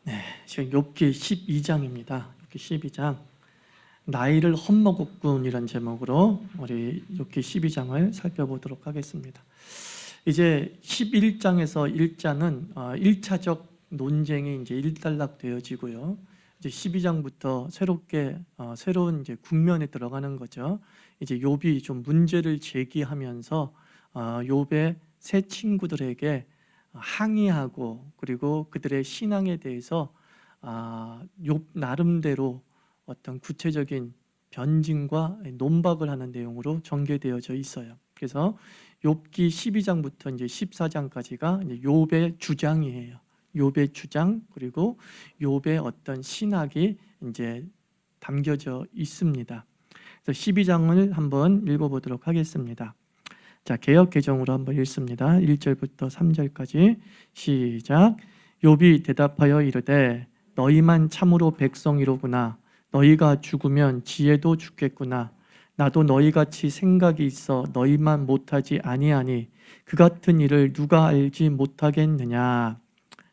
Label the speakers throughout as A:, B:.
A: 네, 지금 욥기 12장입니다. 욥기 12장. 나이를 헛먹었군이라는 제목으로 우리 욥기 12장을 살펴보도록 하겠습니다. 이제 11장에서 1장은 1차적 논쟁이 이제 일단락되어지고요. 이제 12장부터 새롭게 새로운 이제 국면에 들어가는 거죠. 이제 욥이 좀 문제를 제기하면서 욥의 새 친구들에게 항의하고 그리고 그들의 신앙에 대해서 욥 나름대로 어떤 구체적인 변증과 논박을 하는 내용으로 전개되어져 있어요. 그래서 욥기 12장부터 이제 14장까지가 이제 욥의 주장이에요. 욥의 주장 그리고 욥의 어떤 신학이 이제 담겨져 있습니다. 그래서 12장을 한번 읽어보도록 하겠습니다. 자, 개역 개정으로 한번 읽습니다. 1절부터 3절까지 시작. 욥이 대답하여 이르되 너희만 참으로 백성이로구나. 너희가 죽으면 지혜도 죽겠구나. 나도 너희같이 생각이 있어 너희만 못하지 아니하니 그 같은 일을 누가 알지 못하겠느냐.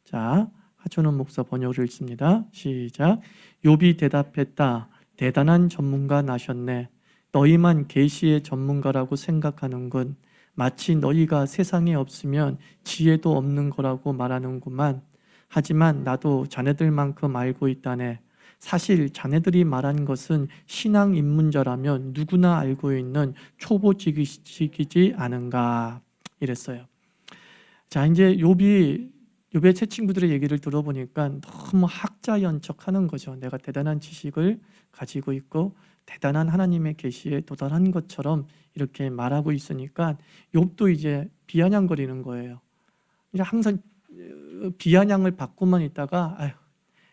A: 자, 하천원 목사 번역을 읽습니다. 시작. 욥이 대답했다. 대단한 전문가 나셨네. 너희만 계시의 전문가라고 생각하는군. 마치 너희가 세상에 없으면 지혜도 없는 거라고 말하는구만. 하지만 나도 자네들만큼 알고 있다네. 사실 자네들이 말한 것은 신앙 입문자라면 누구나 알고 있는 초보 지식이지 않은가. 이랬어요. 자, 이제 욥의 새 친구들의 얘기를 들어보니까 너무 학자연척하는 거죠. 내가 대단한 지식을 가지고 있고 대단한 하나님의 계시에 도달한 것처럼 이렇게 말하고 있으니까 욥도 이제 비아냥거리는 거예요. 이제 항상 비아냥을 받고만 있다가 아휴,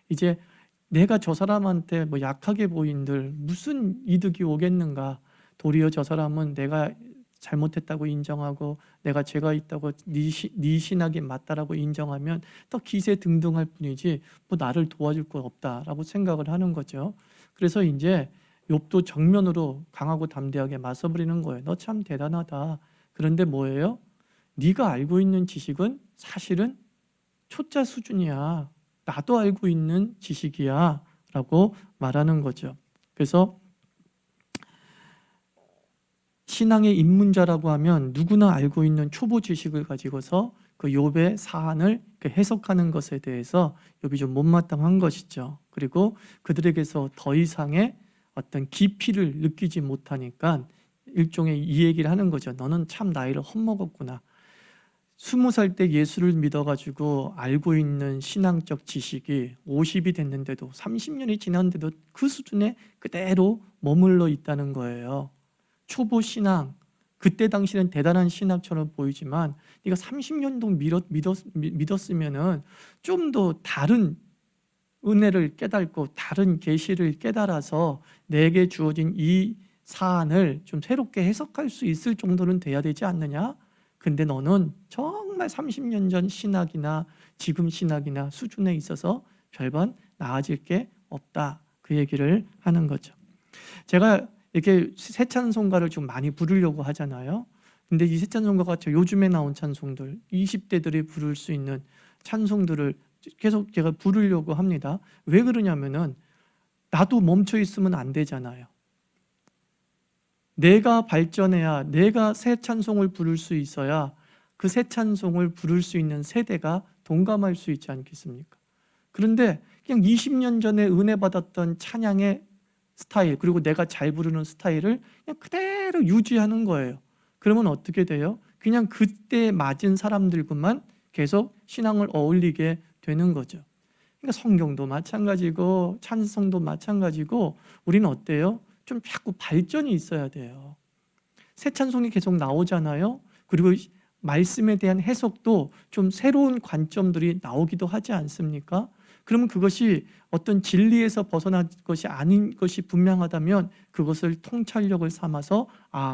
A: 이제 내가 저 사람한테 뭐 약하게 보인들 무슨 이득이 오겠는가. 도리어 저 사람은 내가 잘못했다고 인정하고 내가 죄가 있다고 네 신학이 맞다라고 인정하면 더 기세등등할 뿐이지 뭐 나를 도와줄 거 없다라고 생각을 하는 거죠. 그래서 이제 욥도 정면으로 강하고 담대하게 맞서버리는 거예요. 너 참 대단하다. 그런데 뭐예요? 네가 알고 있는 지식은 사실은 초짜 수준이야. 나도 알고 있는 지식이야 라고 말하는 거죠. 그래서 신앙의 입문자라고 하면 누구나 알고 있는 초보 지식을 가지고서 그 욥의 사안을 해석하는 것에 대해서 욥이 좀 못마땅한 것이죠. 그리고 그들에게서 더 이상의 어떤 깊이를 느끼지 못하니까 일종의 이 얘기를 하는 거죠. 너는 참 나이를 헛먹었구나. 20살 때 예수를 믿어가지고 알고 있는 신앙적 지식이 50이 됐는데도 30년이 지났는데도 그 수준에 그대로 머물러 있다는 거예요. 초보 신앙, 그때 당시는 대단한 신학처럼 보이지만 네가 30년 동안 믿었으면은 좀 더 다른 은혜를 깨닫고 다른 계시를 깨달아서 내게 주어진 이 사안을 좀 새롭게 해석할 수 있을 정도는 돼야 되지 않느냐? 근데 너는 정말 30년 전 신학이나 지금 신학이나 수준에 있어서 별반 나아질 게 없다. 그 얘기를 하는 거죠. 제가 이렇게 새 찬송가를 좀 많이 부르려고 하잖아요. 근데 이 새 찬송가가 요즘에 나온 찬송들, 20대들이 부를 수 있는 찬송들을 계속 제가 부르려고 합니다. 왜 그러냐면은 나도 멈춰 있으면 안 되잖아요. 내가 발전해야, 내가 새 찬송을 부를 수 있어야 그 새 찬송을 부를 수 있는 세대가 동감할 수 있지 않겠습니까? 그런데 그냥 20년 전에 은혜 받았던 찬양의 스타일, 그리고 내가 잘 부르는 스타일을 그냥 그대로 유지하는 거예요. 그러면 어떻게 돼요? 그냥 그때 맞은 사람들과만 계속 신앙을 어울리게 되는 거죠. 그러니까 성경도 마찬가지고 찬송도 마찬가지고 우리는 어때요? 좀 자꾸 발전이 있어야 돼요. 새 찬송이 계속 나오잖아요. 그리고 말씀에 대한 해석도 좀 새로운 관점들이 나오기도 하지 않습니까? 그러면 그것이 어떤 진리에서 벗어난 것이 아닌 것이 분명하다면 그것을 통찰력을 삼아서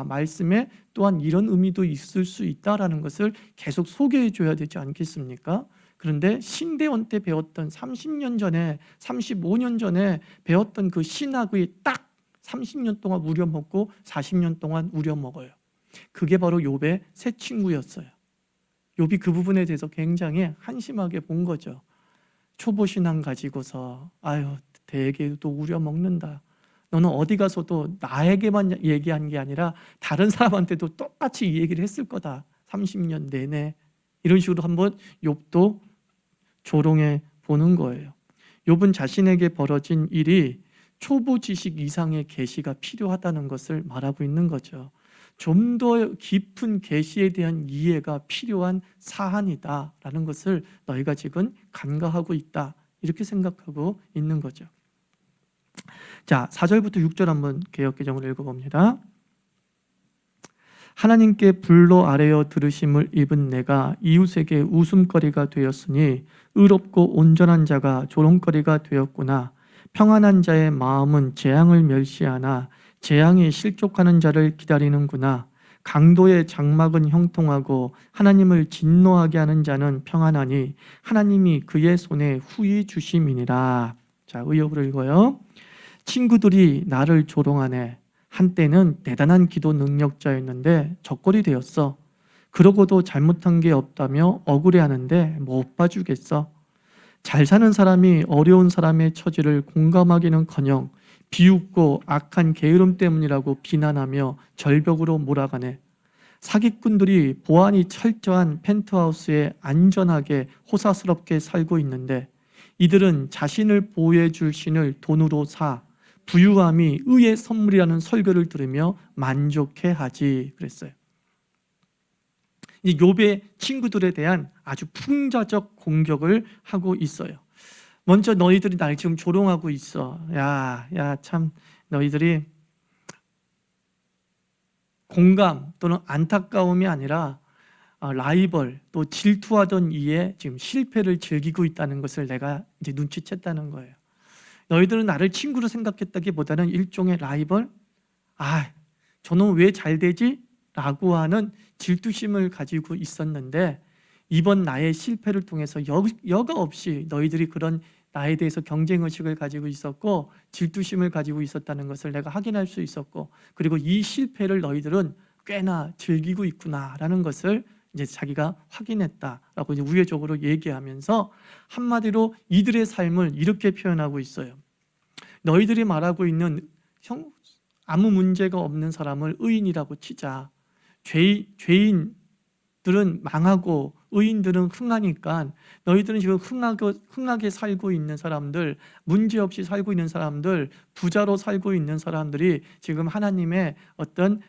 A: 말씀에 또한 이런 의미도 있을 수 있다라는 것을 계속 소개해 줘야 되지 않겠습니까? 그런데 신대원 때 배웠던 30년 전에 35년 전에 배웠던 그 신학의 딱 30년 동안 우려먹고 40년 동안 우려먹어요. 그게 바로 욥의 새 친구였어요. 욥이 그 부분에 대해서 굉장히 한심하게 본 거죠. 초보신앙 가지고서 아유 대개도 우려먹는다. 너는 어디 가서도 나에게만 얘기한 게 아니라 다른 사람한테도 똑같이 이 얘기를 했을 거다. 30년 내내. 이런 식으로 한번 욥도 조롱해 보는 거예요. 욥은 자신에게 벌어진 일이 초보 지식 이상의 계시가 필요하다는 것을 말하고 있는 거죠. 좀 더 깊은 계시에 대한 이해가 필요한 사안이다라는 것을 너희가 지금 간과하고 있다. 이렇게 생각하고 있는 거죠. 자, 4절부터 6절 한번 개역개정으로 읽어봅니다. 하나님께 불로 아뢰어 들으심을 입은 내가 이웃에게 웃음거리가 되었으니 의롭고 온전한 자가 조롱거리가 되었구나. 평안한 자의 마음은 재앙을 멸시하나 재앙이 실족하는 자를 기다리는구나. 강도의 장막은 형통하고 하나님을 진노하게 하는 자는 평안하니 하나님이 그의 손에 후히 주심이니라. 자, 의역으로 읽어요. 친구들이 나를 조롱하네. 한때는 대단한 기도 능력자였는데 적골이 되었어. 그러고도 잘못한 게 없다며 억울해하는데 못 봐주겠어. 잘 사는 사람이 어려운 사람의 처지를 공감하기는커녕 비웃고 악한 게으름 때문이라고 비난하며 절벽으로 몰아가네. 사기꾼들이 보안이 철저한 펜트하우스에 안전하게 호사스럽게 살고 있는데 이들은 자신을 보호해 줄 신을 돈으로 사 부유함이 의의 선물이라는 설교를 들으며 만족해하지 그랬어요. 이 욥의 친구들에 대한 아주 풍자적 공격을 하고 있어요. 먼저 너희들이 날 지금 조롱하고 있어. 야, 참 너희들이 공감 또는 안타까움이 아니라 라이벌 또 질투하던 이에 지금 실패를 즐기고 있다는 것을 내가 이제 눈치챘다는 거예요. 너희들은 나를 친구로 생각했다기보다는 일종의 라이벌? 저놈 왜 잘 되지? 라고 하는 질투심을 가지고 있었는데 이번 나의 실패를 통해서 여과 없이 너희들이 그런 나에 대해서 경쟁의식을 가지고 있었고 질투심을 가지고 있었다는 것을 내가 확인할 수 있었고 그리고 이 실패를 너희들은 꽤나 즐기고 있구나라는 것을 이제 자기가 확인했다라고 이제 우회적으로 얘기하면서 한마디로 이들의 삶을 이렇게 표현하고 있어요. 너희들이 말하고 있는 아무 문제가 없는 사람을 의인이라고 치자. 죄인들은 망하고 의인들은 흥하니까 너희들은 지금 흥하게 살고 있는 사람들, 문제없이 살고 있는 사람들, 부자로 살고 있는 사람들이 지금 하나님의 어떤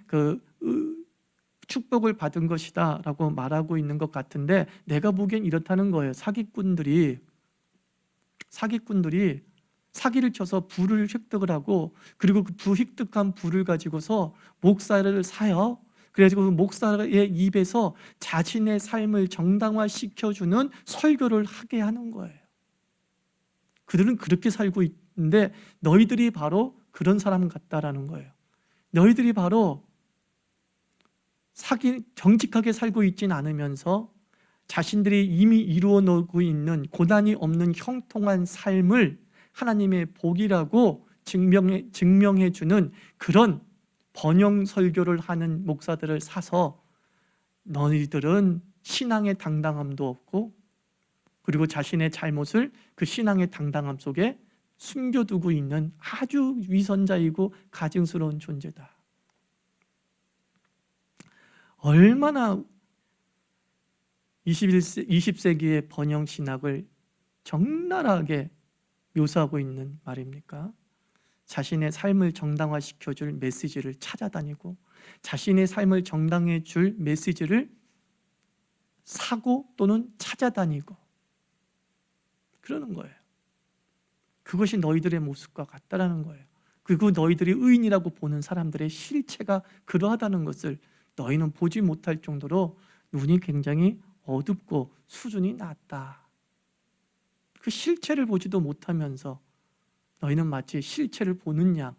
A: 축복을 받은 것이다 라고 말하고 있는 것 같은데 내가 보기엔 이렇다는 거예요. 사기꾼들이 사기를 쳐서 부를 획득을 하고 그리고 그 획득한 부를 가지고서 목사를 사요. 그래가지고 그 목사의 입에서 자신의 삶을 정당화시켜주는 설교를 하게 하는 거예요. 그들은 그렇게 살고 있는데 너희들이 바로 그런 사람 같다라는 거예요. 너희들이 바로 정직하게 살고 있진 않으면서 자신들이 이미 이루어 놓고 있는 고난이 없는 형통한 삶을 하나님의 복이라고 증명해 주는 그런 번영 설교를 하는 목사들을 사서 너희들은 신앙의 당당함도 없고 그리고 자신의 잘못을 그 신앙의 당당함 속에 숨겨두고 있는 아주 위선자이고 가증스러운 존재다. 얼마나 20세기의 번영 신학을 적나라하게 묘사하고 있는 말입니까? 자신의 삶을 정당화시켜줄 메시지를 찾아다니고 자신의 삶을 정당해 줄 메시지를 사고 또는 찾아다니고 그러는 거예요. 그것이 너희들의 모습과 같다라는 거예요. 그리고 너희들이 의인이라고 보는 사람들의 실체가 그러하다는 것을 너희는 보지 못할 정도로 눈이 굉장히 어둡고 수준이 낮다. 그 실체를 보지도 못하면서 너희는 마치 실체를 보는 양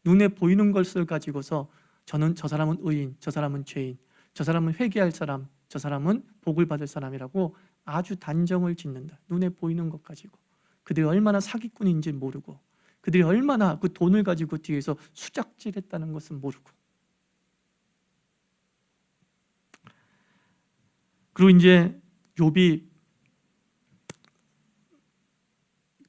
A: 눈에 보이는 것을 가지고서 저 사람은 의인, 저 사람은 죄인, 저 사람은 회개할 사람, 저 사람은 복을 받을 사람이라고 아주 단정을 짓는다. 눈에 보이는 것 가지고 그들이 얼마나 사기꾼인지 모르고 그들이 얼마나 그 돈을 가지고 뒤에서 수작질했다는 것은 모르고 그리고 이제 욥이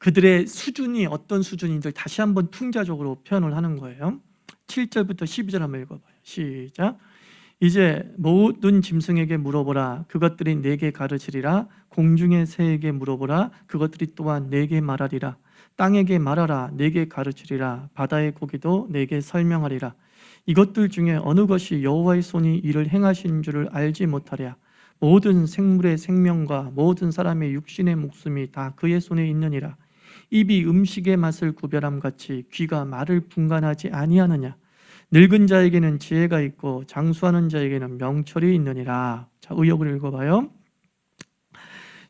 A: 그들의 수준이 어떤 수준인지 다시 한번 풍자적으로 표현을 하는 거예요. 7절부터 12절 한번 읽어봐요. 시작. 이제 모든 짐승에게 물어보라. 그것들이 내게 가르치리라. 공중의 새에게 물어보라. 그것들이 또한 내게 말하리라. 땅에게 말하라. 내게 가르치리라. 바다의 고기도 내게 설명하리라. 이것들 중에 어느 것이 여호와의 손이 이를 행하신 줄을 알지 못하랴. 모든 생물의 생명과 모든 사람의 육신의 목숨이 다 그의 손에 있느니라. 입이 음식의 맛을 구별함 같이 귀가 말을 분간하지 아니하느냐. 늙은 자에게는 지혜가 있고 장수하는 자에게는 명철이 있느니라. 자, 의역을 읽어봐요.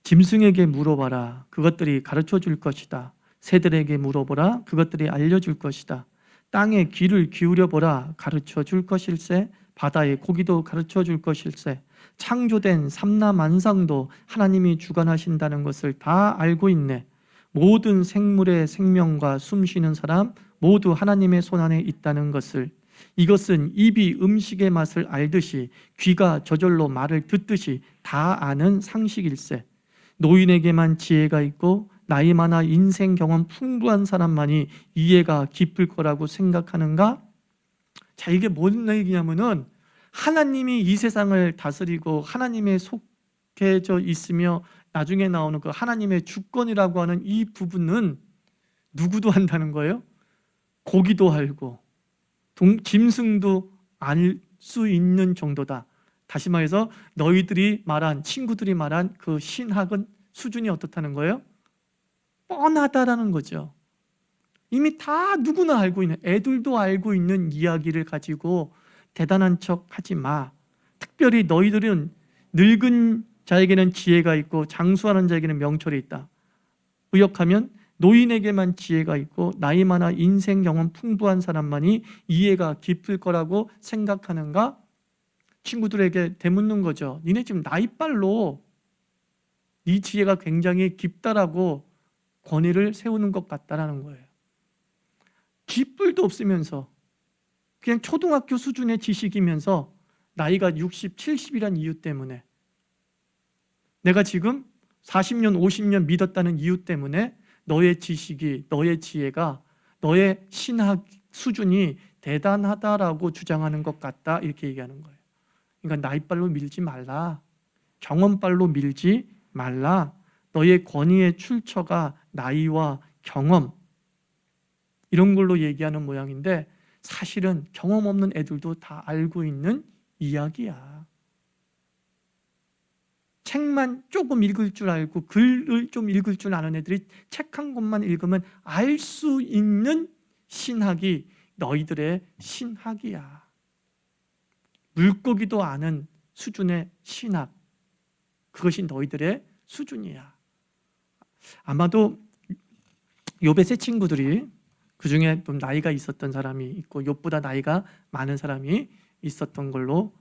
A: 짐승에게 물어봐라. 그것들이 가르쳐 줄 것이다. 새들에게 물어보라. 그것들이 알려줄 것이다. 땅에 귀를 기울여 보라. 가르쳐 줄 것일세. 바다의 고기도 가르쳐 줄 것일세. 창조된 삼라만상도 하나님이 주관하신다는 것을 다 알고 있네. 모든 생물의 생명과 숨쉬는 사람 모두 하나님의 손안에 있다는 것을, 이것은 입이 음식의 맛을 알듯이 귀가 저절로 말을 듣듯이 다 아는 상식일세. 노인에게만 지혜가 있고 나이 많아 인생 경험 풍부한 사람만이 이해가 깊을 거라고 생각하는가? 자, 이게 뭔 얘기냐면은 하나님이 이 세상을 다스리고 하나님의 속해져 있으며 나중에 나오는 그 하나님의 주권이라고 하는 이 부분은 누구도 한다는 거예요? 고기도 알고 짐승도 알 수 있는 정도다. 다시 말해서 너희들이 말한, 친구들이 말한 그 신학은 수준이 어떻다는 거예요? 뻔하다라는 거죠. 이미 다 누구나 알고 있는, 애들도 알고 있는 이야기를 가지고 대단한 척 하지 마. 특별히 너희들은 늙은 자에게는 지혜가 있고 장수하는 자에게는 명철이 있다. 의역하면 노인에게만 지혜가 있고 나이 많아 인생 경험 풍부한 사람만이 이해가 깊을 거라고 생각하는가? 친구들에게 되묻는 거죠. 니네 지금 나이빨로 네 지혜가 굉장히 깊다라고 권위를 세우는 것 같다라는 거예요. 쥐뿔도 없으면서 그냥 초등학교 수준의 지식이면서 나이가 60, 70이란 이유 때문에, 내가 지금 40년, 50년 믿었다는 이유 때문에 너의 지식이, 너의 지혜가, 너의 신학 수준이 대단하다라고 주장하는 것 같다, 이렇게 얘기하는 거예요. 그러니까 나이빨로 밀지 말라. 경험빨로 밀지 말라. 너의 권위의 출처가 나이와 경험, 이런 걸로 얘기하는 모양인데 사실은 경험 없는 애들도 다 알고 있는 이야기야. 책만 조금 읽을 줄 알고 글을 좀 읽을 줄 아는 애들이 책 한 권만 읽으면 알 수 있는 신학이 너희들의 신학이야. 물고기도 아는 수준의 신학, 그것이 너희들의 수준이야. 아마도 욥의 세 친구들이, 그 중에 좀 나이가 있었던 사람이 있고 욥보다 나이가 많은 사람이 있었던 걸로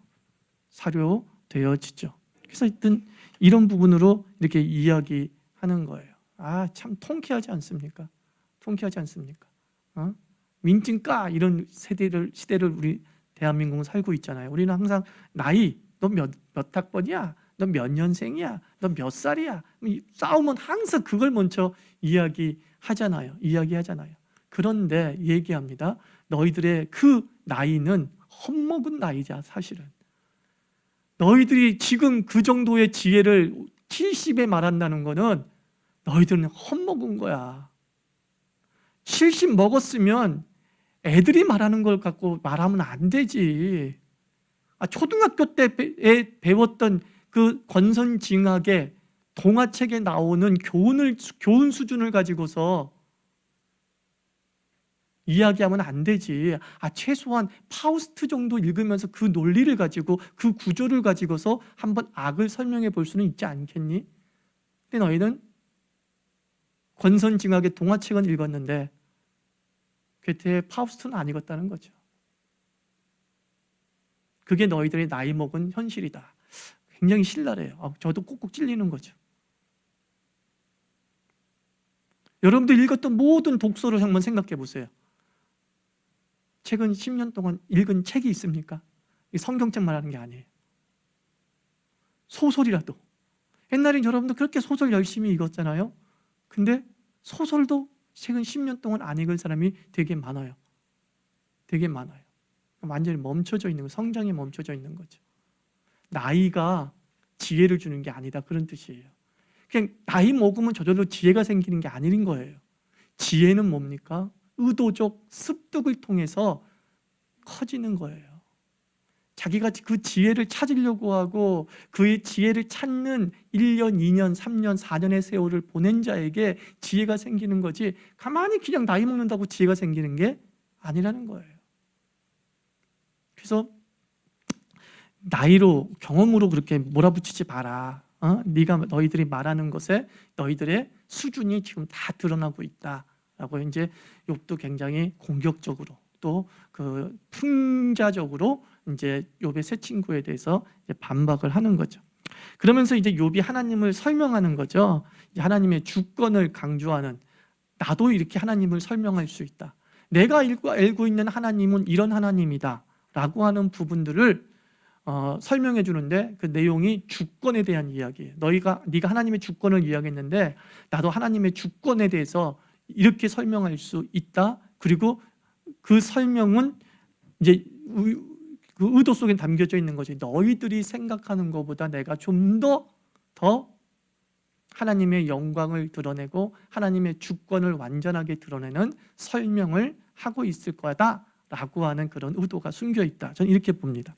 A: 사료되어지죠. 그래서 하여튼 이런 부분으로 이렇게 이야기하는 거예요. 아, 참 통쾌하지 않습니까? 통쾌하지 않습니까? 민증까 이런 시대를 우리 대한민국은 살고 있잖아요. 우리는 항상 나이, 너 몇 학번이야? 너 몇 년생이야? 너 몇 살이야? 싸우면 항상 그걸 먼저 이야기하잖아요. 그런데 얘기합니다. 너희들의 그 나이는 헛먹은 나이자, 사실은. 너희들이 지금 그 정도의 지혜를 70에 말한다는 거는 너희들은 헛먹은 거야. 70 먹었으면 애들이 말하는 걸 갖고 말하면 안 되지. 초등학교 때 배웠던 그 권선징악의 동화책에 나오는 교훈 수준을 가지고서 이야기하면 안 되지. 최소한 파우스트 정도 읽으면서 그 논리를 가지고, 그 구조를 가지고서 한번 악을 설명해 볼 수는 있지 않겠니? 근데 너희는 권선징악의 동화책은 읽었는데 괴테의 파우스트는 안 읽었다는 거죠. 그게 너희들의 나이 먹은 현실이다. 굉장히 신랄해요. 저도 꾹꾹 찔리는 거죠. 여러분들 읽었던 모든 독서를 한번 생각해 보세요. 최근 10년 동안 읽은 책이 있습니까? 성경책 말하는 게 아니에요. 소설이라도. 옛날엔 여러분들 그렇게 소설 열심히 읽었잖아요. 근데 소설도 최근 10년 동안 안 읽은 사람이 되게 많아요. 되게 많아요. 완전히 멈춰져 있는 거, 성장이 멈춰져 있는 거죠. 나이가 지혜를 주는 게 아니다, 그런 뜻이에요. 그냥 나이 먹으면 저절로 지혜가 생기는 게 아닌 거예요. 지혜는 뭡니까? 의도적 습득을 통해서 커지는 거예요. 자기가 그 지혜를 찾으려고 하고 그의 지혜를 찾는 1년, 2년, 3년, 4년의 세월을 보낸 자에게 지혜가 생기는 거지, 가만히 그냥 나이 먹는다고 지혜가 생기는 게 아니라는 거예요. 그래서 나이로, 경험으로 그렇게 몰아붙이지 마라. 너희들이 말하는 것에 너희들의 수준이 지금 다 드러나고 있다라고 이제 욥도 굉장히 공격적으로, 또 그 풍자적으로 이제 욥의 새 친구에 대해서 이제 반박을 하는 거죠. 그러면서 이제 욥이 하나님을 설명하는 거죠. 하나님의 주권을 강조하는, 나도 이렇게 하나님을 설명할 수 있다. 내가 알고 있는 하나님은 이런 하나님이다라고 하는 부분들을 설명해 주는데, 그 내용이 주권에 대한 이야기예요. 네가 하나님의 주권을 이야기했는데 나도 하나님의 주권에 대해서 이렇게 설명할 수 있다. 그리고 그 설명은 이제 그 의도 속에 담겨져 있는 거지. 너희들이 생각하는 것보다 내가 좀 더 하나님의 영광을 드러내고 하나님의 주권을 완전하게 드러내는 설명을 하고 있을 거다라고 하는 그런 의도가 숨겨 있다. 저는 이렇게 봅니다.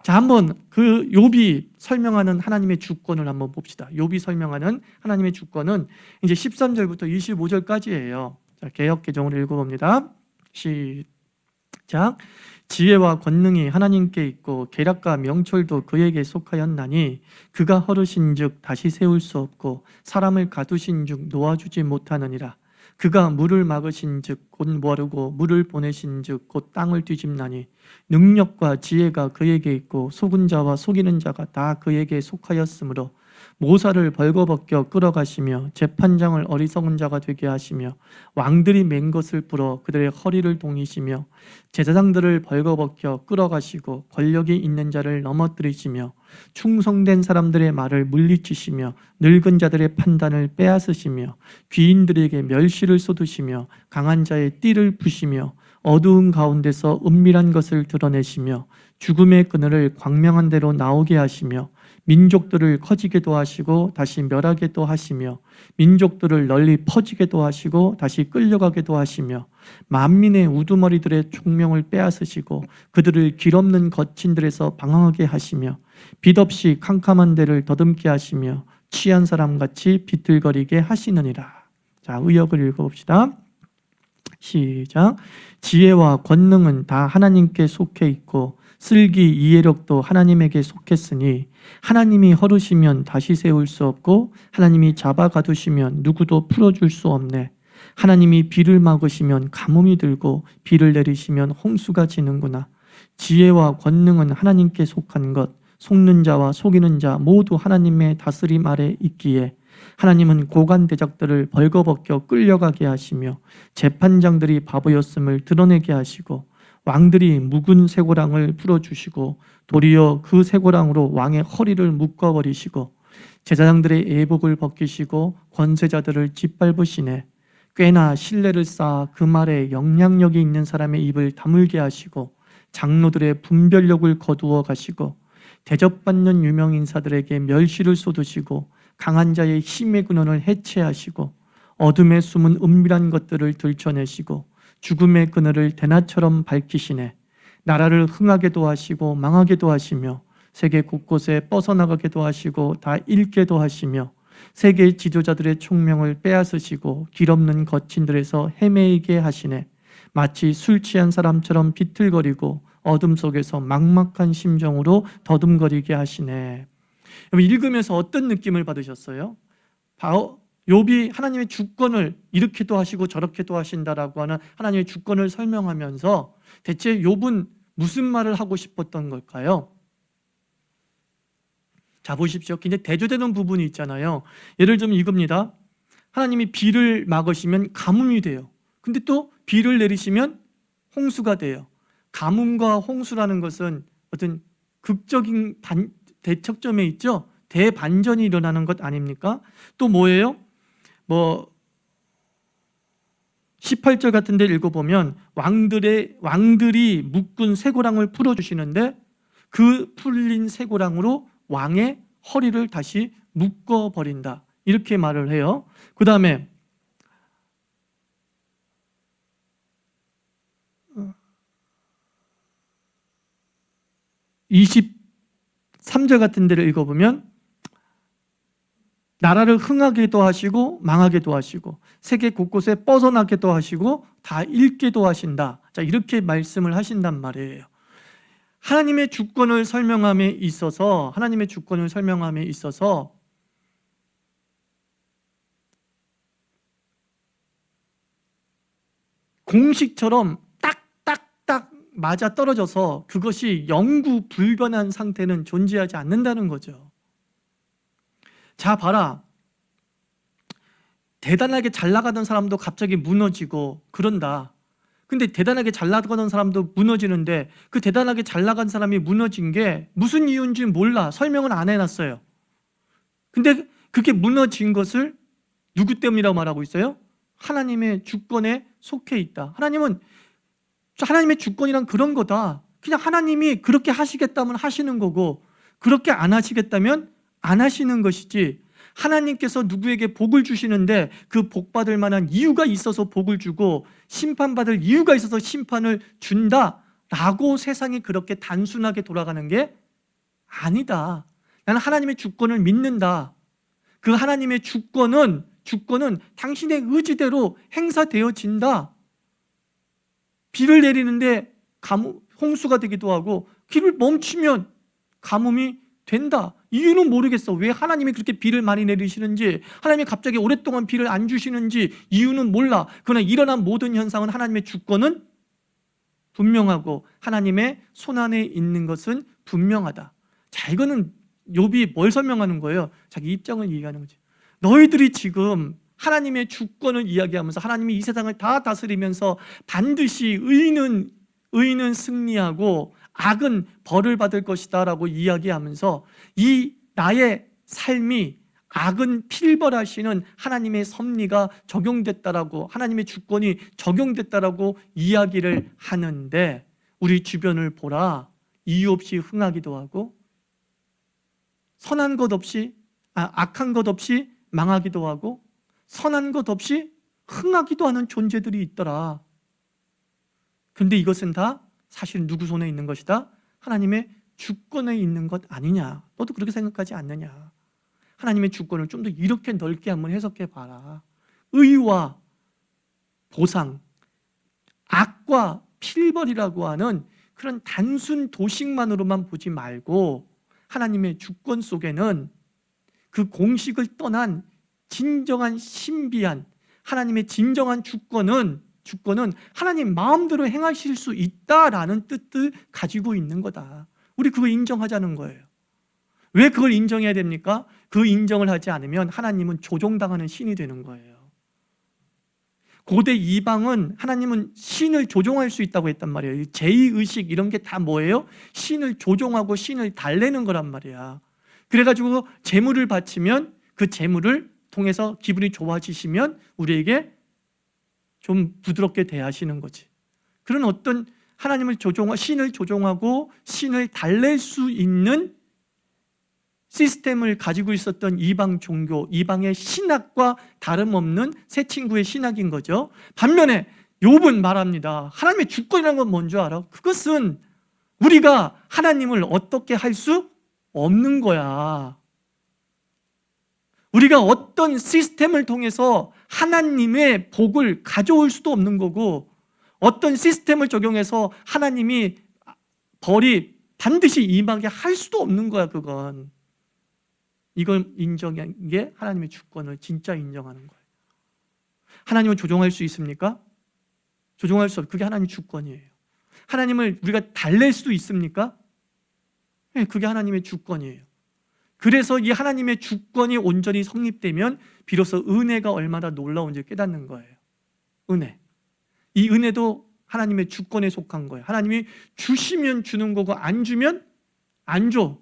A: 자, 한번 그 욥이 설명하는 하나님의 주권을 한번 봅시다. 욥이 설명하는 하나님의 주권은 이제 13절부터 25절까지예요. 자, 개역 개정으로 읽어봅니다. 시작. 지혜와 권능이 하나님께 있고 계략과 명철도 그에게 속하였나니 그가 허르신즉 다시 세울 수 없고 사람을 가두신즉 놓아주지 못하느니라. 그가 물을 막으신즉 곧 마르고 물을 보내신즉 곧 땅을 뒤집나니 능력과 지혜가 그에게 있고 속은 자와 속이는 자가 다 그에게 속하였으므로 모사를 벌거벗겨 끌어가시며 재판장을 어리석은 자가 되게 하시며 왕들이 맨 것을 풀어 그들의 허리를 동이시며 제사장들을 벌거벗겨 끌어가시고 권력이 있는 자를 넘어뜨리시며 충성된 사람들의 말을 물리치시며 늙은 자들의 판단을 빼앗으시며 귀인들에게 멸시를 쏟으시며 강한 자의 띠를 부시며 어두운 가운데서 은밀한 것을 드러내시며 죽음의 그늘을 광명한 대로 나오게 하시며 민족들을 커지게도 하시고 다시 멸하게도 하시며 민족들을 널리 퍼지게도 하시고 다시 끌려가게도 하시며 만민의 우두머리들의 총명을 빼앗으시고 그들을 길없는 거친들에서 방황하게 하시며 빛 없이 캄캄한 데를 더듬게 하시며 취한 사람같이 비틀거리게 하시느니라. 자, 의역을 읽어봅시다. 시작. 지혜와 권능은 다 하나님께 속해 있고 슬기 이해력도 하나님에게 속했으니 하나님이 허르시면 다시 세울 수 없고 하나님이 잡아 가두시면 누구도 풀어줄 수 없네. 하나님이 비를 막으시면 가뭄이 들고 비를 내리시면 홍수가 지는구나. 지혜와 권능은 하나님께 속한 것, 속는 자와 속이는 자 모두 하나님의 다스림 아래 있기에 하나님은 고관 대작들을 벌거벗겨 끌려가게 하시며 재판장들이 바보였음을 드러내게 하시고 왕들이 묵은 쇠고랑을 풀어주시고 도리어 그 쇠고랑으로 왕의 허리를 묶어버리시고 제사장들의 애복을 벗기시고 권세자들을 짓밟으시네. 꽤나 신뢰를 쌓아 그 말에 영향력이 있는 사람의 입을 다물게 하시고 장로들의 분별력을 거두어 가시고 대접받는 유명인사들에게 멸시를 쏟으시고 강한 자의 힘의 근원을 해체하시고 어둠에 숨은 은밀한 것들을 들춰내시고 죽음의 그늘을 대낮처럼 밝히시네. 나라를 흥하게도 하시고 망하게도 하시며 세계 곳곳에 뻗어나가게도 하시고 다 잃게도 하시며 세계 지도자들의 총명을 빼앗으시고 길없는 거친들에서 헤매이게 하시네. 마치 술 취한 사람처럼 비틀거리고 어둠 속에서 막막한 심정으로 더듬거리게 하시네. 읽으면서 어떤 느낌을 받으셨어요? 욥이 하나님의 주권을 이렇게도 하시고 저렇게도 하신다라고 하는 하나님의 주권을 설명하면서 대체 욥은 무슨 말을 하고 싶었던 걸까요? 자, 보십시오. 굉장히 대조되는 부분이 있잖아요. 예를 좀 읽읍니다. 하나님이 비를 막으시면 가뭄이 돼요. 근데 또 비를 내리시면 홍수가 돼요. 가뭄과 홍수라는 것은 어떤 극적인 대척점에 있죠. 대반전이 일어나는 것 아닙니까? 또 뭐예요? 18절 같은 데 읽어보면 왕들이 묶은 쇠고랑을 풀어주시는데 그 풀린 쇠고랑으로 왕의 허리를 다시 묶어버린다, 이렇게 말을 해요. 그 다음에 23절 같은 데를 읽어보면 나라를 흥하게도 하시고 망하게도 하시고 세계 곳곳에 뻗어나게도 하시고 다 잃게도 하신다. 자, 이렇게 말씀을 하신단 말이에요. 하나님의 주권을 설명함에 있어서 공식처럼 딱딱딱 맞아 떨어져서 그것이 영구 불변한 상태는 존재하지 않는다는 거죠. 자, 봐라. 대단하게 잘 나가던 사람도 갑자기 무너지고 그런다. 근데 대단하게 잘 나가던 사람도 무너지는데 그 대단하게 잘 나간 사람이 무너진 게 무슨 이유인지 몰라. 설명을 안 해놨어요. 근데 그게 무너진 것을 누구 때문이라고 말하고 있어요? 하나님의 주권에 속해 있다. 하나님의 주권이란 그런 거다. 그냥 하나님이 그렇게 하시겠다면 하시는 거고 그렇게 안 하시겠다면 안 하시는 것이지, 하나님께서 누구에게 복을 주시는데 그 복 받을 만한 이유가 있어서 복을 주고 심판받을 이유가 있어서 심판을 준다라고 세상이 그렇게 단순하게 돌아가는 게 아니다. 나는 하나님의 주권을 믿는다. 그 하나님의 주권은 당신의 의지대로 행사되어진다. 비를 내리는데 홍수가 되기도 하고 비를 멈추면 가뭄이 된다. 이유는 모르겠어. 왜 하나님이 그렇게 비를 많이 내리시는지, 하나님이 갑자기 오랫동안 비를 안 주시는지 이유는 몰라. 그러나 일어난 모든 현상은 하나님의 주권은 분명하고 하나님의 손안에 있는 것은 분명하다. 자, 이거는 욥이 뭘 설명하는 거예요? 자기 입장을 얘기하는 거지. 너희들이 지금 하나님의 주권을 이야기하면서 하나님이 이 세상을 다 다스리면서 반드시 의인은 승리하고 악은 벌을 받을 것이다 라고 이야기하면서 이 나의 삶이 악은 필벌하시는 하나님의 섭리가 적용됐다라고, 하나님의 주권이 적용됐다라고 이야기를 하는데, 우리 주변을 보라. 이유 없이 흥하기도 하고 악한 것 없이 망하기도 하고 선한 것 없이 흥하기도 하는 존재들이 있더라. 근데 이것은 다 사실 누구 손에 있는 것이다? 하나님의 주권에 있는 것 아니냐? 너도 그렇게 생각하지 않느냐? 하나님의 주권을 좀 더 이렇게 넓게 한번 해석해 봐라. 의와 보상, 악과 필벌이라고 하는 그런 단순 도식만으로만 보지 말고 하나님의 주권 속에는 그 공식을 떠난 진정한 신비한 하나님의 진정한 주권은 하나님 마음대로 행하실 수 있다라는 뜻을 가지고 있는 거다. 우리 그거 인정하자는 거예요. 왜 그걸 인정해야 됩니까? 그 인정을 하지 않으면 하나님은 조종당하는 신이 되는 거예요. 고대 이방은 하나님은 신을 조종할 수 있다고 했단 말이에요. 제의의식 이런 게 다 뭐예요? 신을 조종하고 신을 달래는 거란 말이야. 그래가지고 제물을 바치면 그 제물을 통해서 기분이 좋아지시면 우리에게 좀 부드럽게 대하시는 거지. 그런 어떤 신을 조종하고 신을 달랠 수 있는 시스템을 가지고 있었던 이방 종교, 이방의 신학과 다름없는 새 친구의 신학인 거죠. 반면에 욥은 말합니다. 하나님의 주권이라는 건 뭔 줄 알아? 그것은 우리가 하나님을 어떻게 할 수 없는 거야. 우리가 어떤 시스템을 통해서 하나님의 복을 가져올 수도 없는 거고, 어떤 시스템을 적용해서 하나님이 벌이 반드시 임하게 할 수도 없는 거야. 그건 이걸 인정한 게 하나님의 주권을 진짜 인정하는 거예요. 하나님을 조종할 수 있습니까? 조종할 수 없어요. 그게 하나님 주권이에요. 하나님을 우리가 달랠 수 있습니까? 네, 그게 하나님의 주권이에요. 그래서 이 하나님의 주권이 온전히 성립되면 비로소 은혜가 얼마나 놀라운지 깨닫는 거예요. 이 은혜도 하나님의 주권에 속한 거예요. 하나님이 주시면 주는 거고 안 주면 안 줘.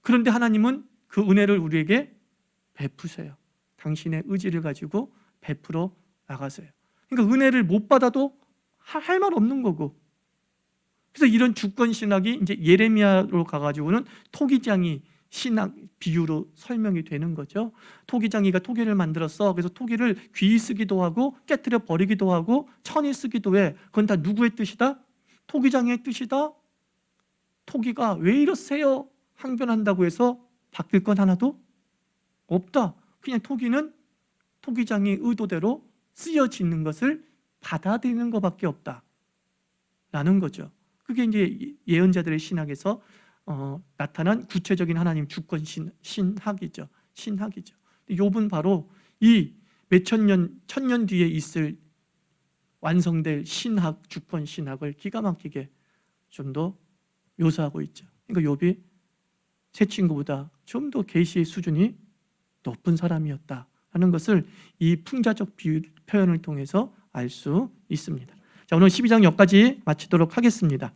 A: 그런데 하나님은 그 은혜를 우리에게 베푸세요. 당신의 의지를 가지고 베풀어 나가세요. 그러니까 은혜를 못 받아도 할 말 없는 거고. 그래서 이런 주권 신학이 이제 예레미야로 가가지고는 토기장이 신학 비유로 설명이 되는 거죠. 토기장이가 토기를 만들었어. 그래서 토기를 귀히 쓰기도 하고 깨뜨려 버리기도 하고 천히 쓰기도 해. 그건 다 누구의 뜻이다? 토기장의 뜻이다. 토기가 왜 이러세요? 항변한다고 해서 바뀔 건 하나도 없다. 그냥 토기는 토기장의 의도대로 쓰여지는 것을 받아들이는 것밖에 없다 라는 거죠. 그게 이제 예언자들의 신학에서 나타난 구체적인 하나님 주권 신학이죠. 신학이죠. 욥은 바로 이 몇천 년, 천년 뒤에 있을 완성될 신학, 주권 신학을 기가 막히게 좀 더 묘사하고 있죠. 그러니까 욥이 세 친구보다 좀 더 계시의 수준이 높은 사람이었다 하는 것을 이 풍자적 표현을 통해서 알 수 있습니다. 자, 오늘 12장 여기까지 마치도록 하겠습니다.